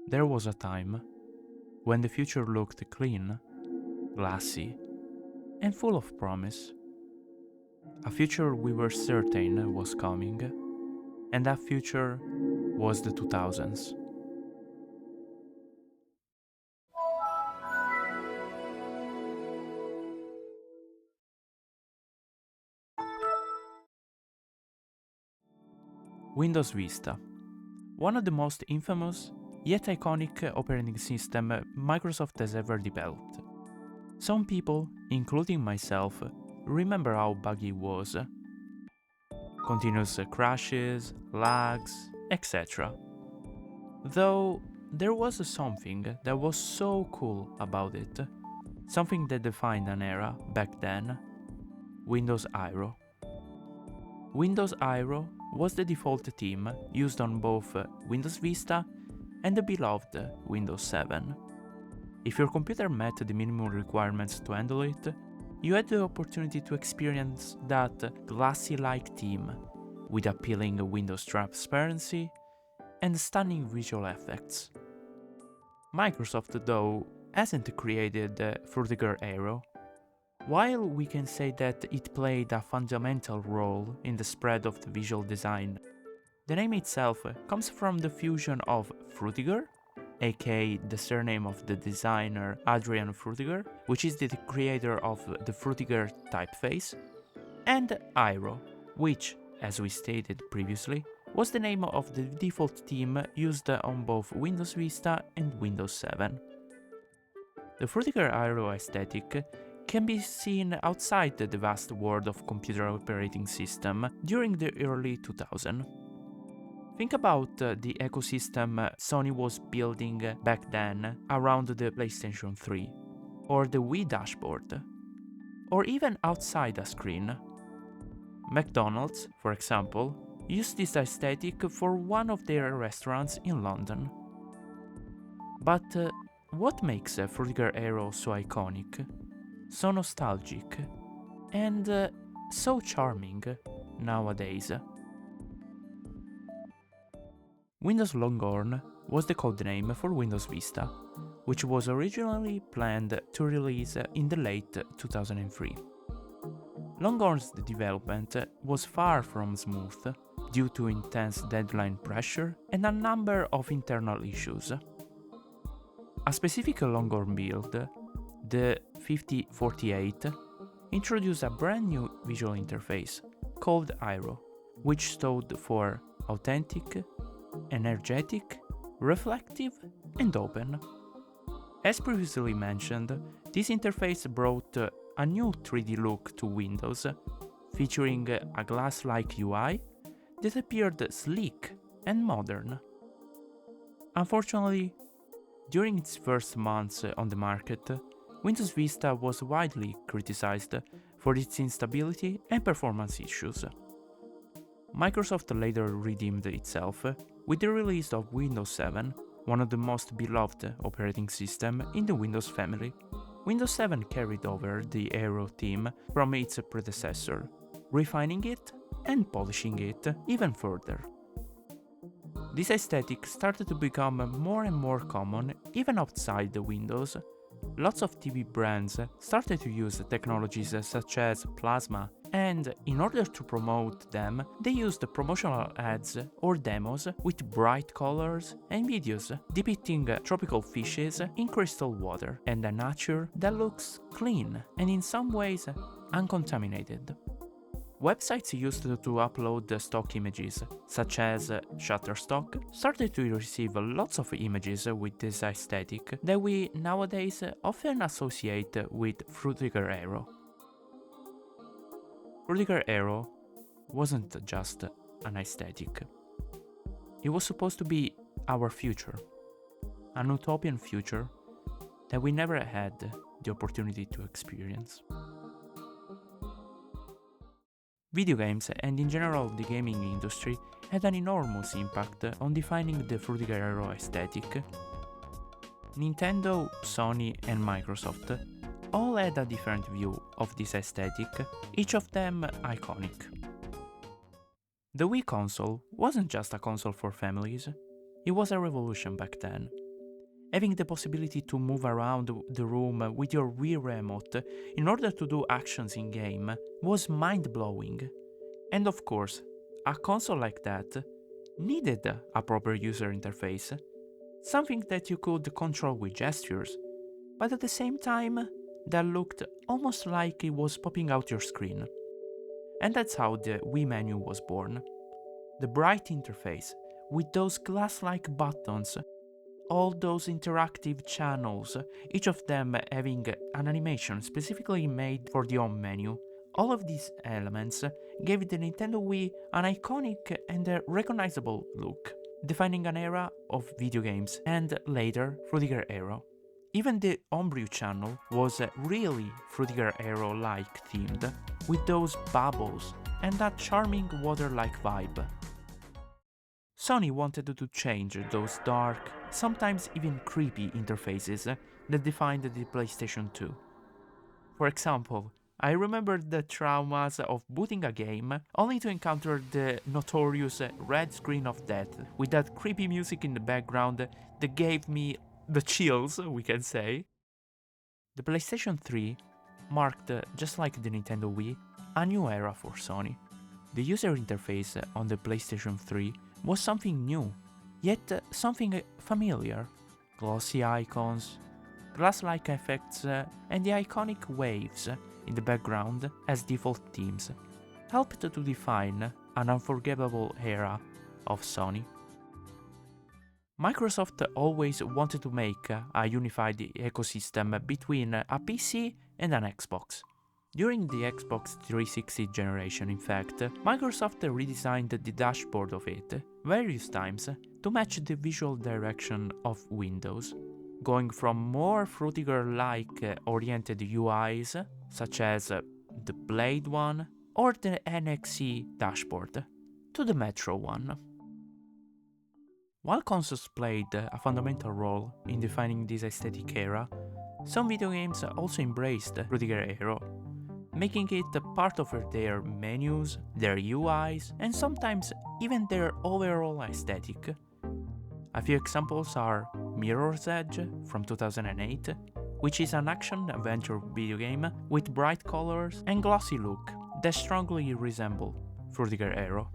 There was a time when the future looked clean, glassy, and full of promise. A future we were certain was coming, and that future was the 2000s. Windows Vista, one of the most infamous yet iconic operating system Microsoft has ever developed. Some people, including myself, remember how buggy it was. Continuous crashes, lags, etc. Though there was something that was so cool about it, something that defined an era back then: Windows Aero. Windows Aero was the default theme used on both Windows Vista and the beloved Windows 7. If your computer met the minimum requirements to handle it, you had the opportunity to experience that glassy-like theme with appealing Windows transparency and stunning visual effects. Microsoft, though, hasn't created Frutiger Aero. While we can say that it played a fundamental role in the spread of the visual design, the name itself comes from the fusion of Frutiger, aka the surname of the designer Adrian Frutiger, which is the creator of the Frutiger typeface, and Aero, which, as we stated previously, was the name of the default theme used on both Windows Vista and Windows 7. The Frutiger Aero aesthetic can be seen outside the vast world of computer operating system during the early 2000s. Think about the ecosystem Sony was building back then around the PlayStation 3, or the Wii dashboard, or even outside a screen. McDonald's, for example, used this aesthetic for one of their restaurants in London. But what makes Frutiger Aero so iconic, so nostalgic, and so charming nowadays? Windows Longhorn was the codename for Windows Vista, which was originally planned to release in the late 2003. Longhorn's development was far from smooth due to intense deadline pressure and a number of internal issues. A specific Longhorn build, the 5048, introduced a brand new visual interface called Aero, which stood for authentic, energetic, reflective, and open. As previously mentioned, this interface brought a new 3D look to Windows, featuring a glass-like UI that appeared sleek and modern. Unfortunately, during its first months on the market, Windows Vista was widely criticized for its instability and performance issues. Microsoft later redeemed itself with the release of Windows 7, one of the most beloved operating systems in the Windows family. Windows 7 carried over the Aero theme from its predecessor, refining it and polishing it even further. This aesthetic started to become more and more common even outside the Windows. Lots of TV brands started to use technologies such as Plasma, and in order to promote them, they used promotional ads or demos with bright colors and videos depicting tropical fishes in crystal water and a nature that looks clean and in some ways uncontaminated. Websites used to upload stock images, such as Shutterstock, started to receive lots of images with this aesthetic that we nowadays often associate with Frutiger Aero. Frutiger Aero wasn't just an aesthetic. It was supposed to be our future, an utopian future that we never had the opportunity to experience. Video games, and in general the gaming industry, had an enormous impact on defining the Frutiger Aero aesthetic. Nintendo, Sony, and Microsoft all had a different view of this aesthetic, each of them iconic. The Wii console wasn't just a console for families, it was a revolution back then. Having the possibility to move around the room with your Wii remote in order to do actions in game was mind-blowing. And of course, a console like that needed a proper user interface, something that you could control with gestures, but at the same time that looked almost like it was popping out your screen. And that's how the Wii menu was born. The bright interface, with those glass-like buttons, all those interactive channels, each of them having an animation specifically made for the home menu. All of these elements gave the Nintendo Wii an iconic and recognizable look, defining an era of video games and later Frutiger Aero. Even the Homebrew channel was really Frutiger Aero-like themed, with those bubbles and that charming water-like vibe. Sony wanted to change those dark, sometimes even creepy interfaces that defined the PlayStation 2. For example, I remember the traumas of booting a game only to encounter the notorious red screen of death with that creepy music in the background that gave me the chills, we can say. The PlayStation 3 marked, just like the Nintendo Wii, a new era for Sony. The user interface on the PlayStation 3 was something new, yet something familiar. Glossy icons, glass-like effects, and the iconic waves in the background as default themes helped to define an unforgettable era of Sony. Microsoft always wanted to make a unified ecosystem between a PC and an Xbox. During the Xbox 360 generation, in fact, Microsoft redesigned the dashboard of it various times to match the visual direction of Windows, going from more Frutiger-like oriented UIs, such as the Blade one or the NXE dashboard, to the Metro one. While consoles played a fundamental role in defining this aesthetic era, some video games also embraced Frutiger Aero, making it a part of their menus, their UIs, and sometimes even their overall aesthetic. A few examples are Mirror's Edge from 2008, which is an action-adventure video game with bright colors and glossy look that strongly resemble Frutiger Aero.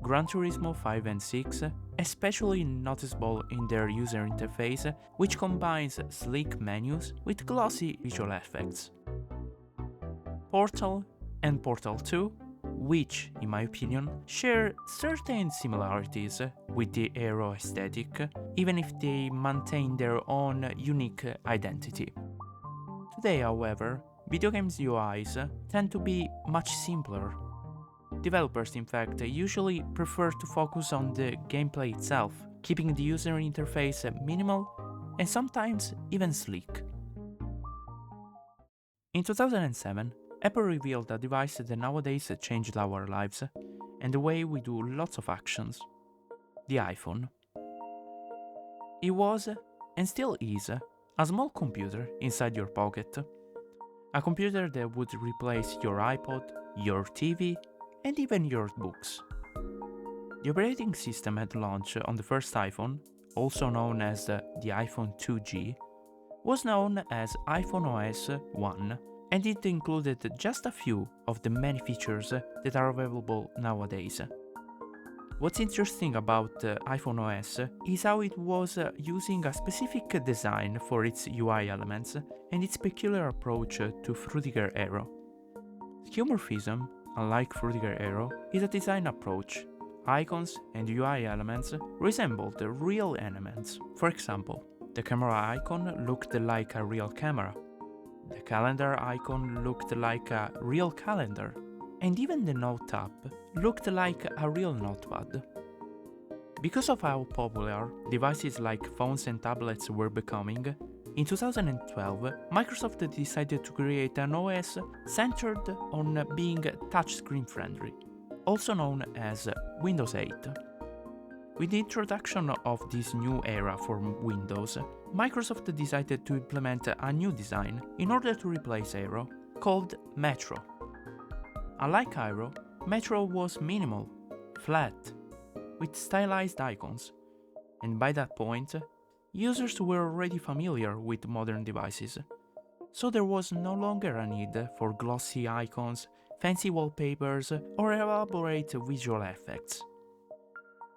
Gran Turismo 5 and 6, especially noticeable in their user interface, which combines sleek menus with glossy visual effects. Portal and Portal 2, which, in my opinion, share certain similarities with the Aero aesthetic, even if they maintain their own unique identity. Today, however, video games UIs tend to be much simpler. Developers, in fact, usually prefer to focus on the gameplay itself, keeping the user interface minimal and sometimes even sleek. In 2007, Apple revealed a device that nowadays changed our lives and the way we do lots of actions: the iPhone. It was, and still is, a small computer inside your pocket. A computer that would replace your iPod, your TV, and even your books. The operating system at launch on the first iPhone, also known as the iPhone 2G, was known as iPhone OS 1, and it included just a few of the many features that are available nowadays. What's interesting about iPhone OS is how it was using a specific design for its UI elements and its peculiar approach to Frutiger Aero. Skeuomorphism, unlike Frutiger Aero, is a design approach. Icons and UI elements resembled real elements. For example, the camera icon looked like a real camera. The calendar icon looked like a real calendar. And even the Note app looked like a real notepad. Because of how popular devices like phones and tablets were becoming, in 2012, Microsoft decided to create an OS centered on being touchscreen friendly, also known as Windows 8. With the introduction of this new era for Windows, Microsoft decided to implement a new design in order to replace Aero, called Metro. Unlike Aero, Metro was minimal, flat, with stylized icons, and by that point, users were already familiar with modern devices, so there was no longer a need for glossy icons, fancy wallpapers, or elaborate visual effects.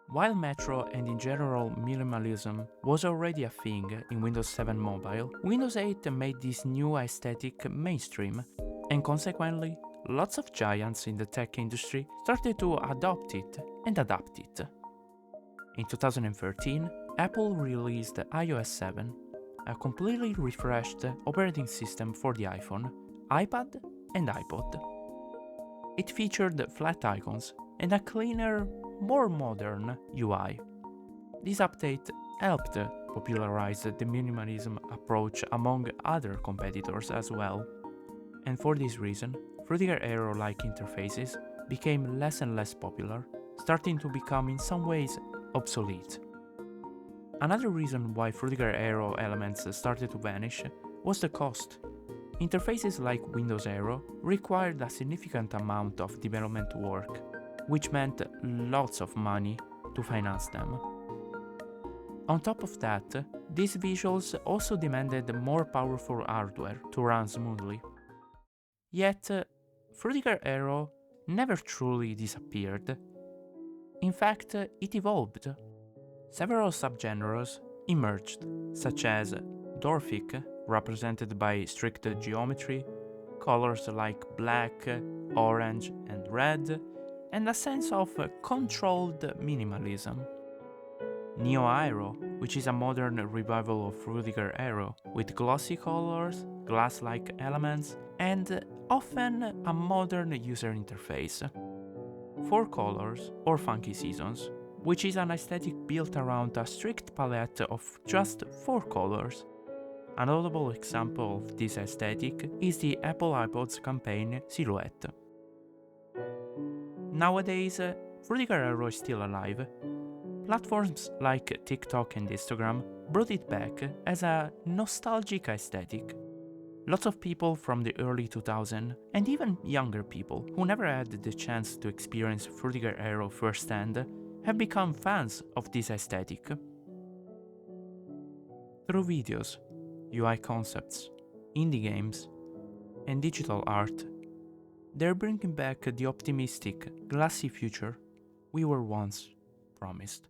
While Metro and in general minimalism was already a thing in Windows 7 Mobile, Windows 8 made this new aesthetic mainstream, and consequently, lots of giants in the tech industry started to adopt it and adapt it. In 2013, Apple released iOS 7, a completely refreshed operating system for the iPhone, iPad, and iPod. It featured flat icons and a cleaner, more modern UI. This update helped popularize the minimalism approach among other competitors as well. And for this reason, Frutiger Aero-like interfaces became less and less popular, starting to become in some ways obsolete. Another reason why Frutiger Aero elements started to vanish was the cost. Interfaces like Windows Aero required a significant amount of development work, which meant lots of money to finance them. On top of that, these visuals also demanded more powerful hardware to run smoothly. Yet, Frutiger Aero never truly disappeared. In fact, it evolved. Several subgenres emerged, such as Dwarfic, represented by strict geometry, colors like black, orange, and red, and a sense of controlled minimalism. Neo Aero, which is a modern revival of Frutiger Aero, with glossy colors, glass-like elements, and often a modern user interface. 4 colors, or Funky Seasons, which is an aesthetic built around a strict palette of just 4 colors. A notable example of this aesthetic is the Apple iPod's campaign Silhouette. Nowadays, Frutiger Aero is still alive. Platforms like TikTok and Instagram brought it back as a nostalgic aesthetic. Lots of people from the early 2000s, and even younger people who never had the chance to experience Frutiger Aero firsthand, have become fans of this aesthetic. Through videos, UI concepts, indie games, and digital art, they're bringing back the optimistic, glassy future we were once promised.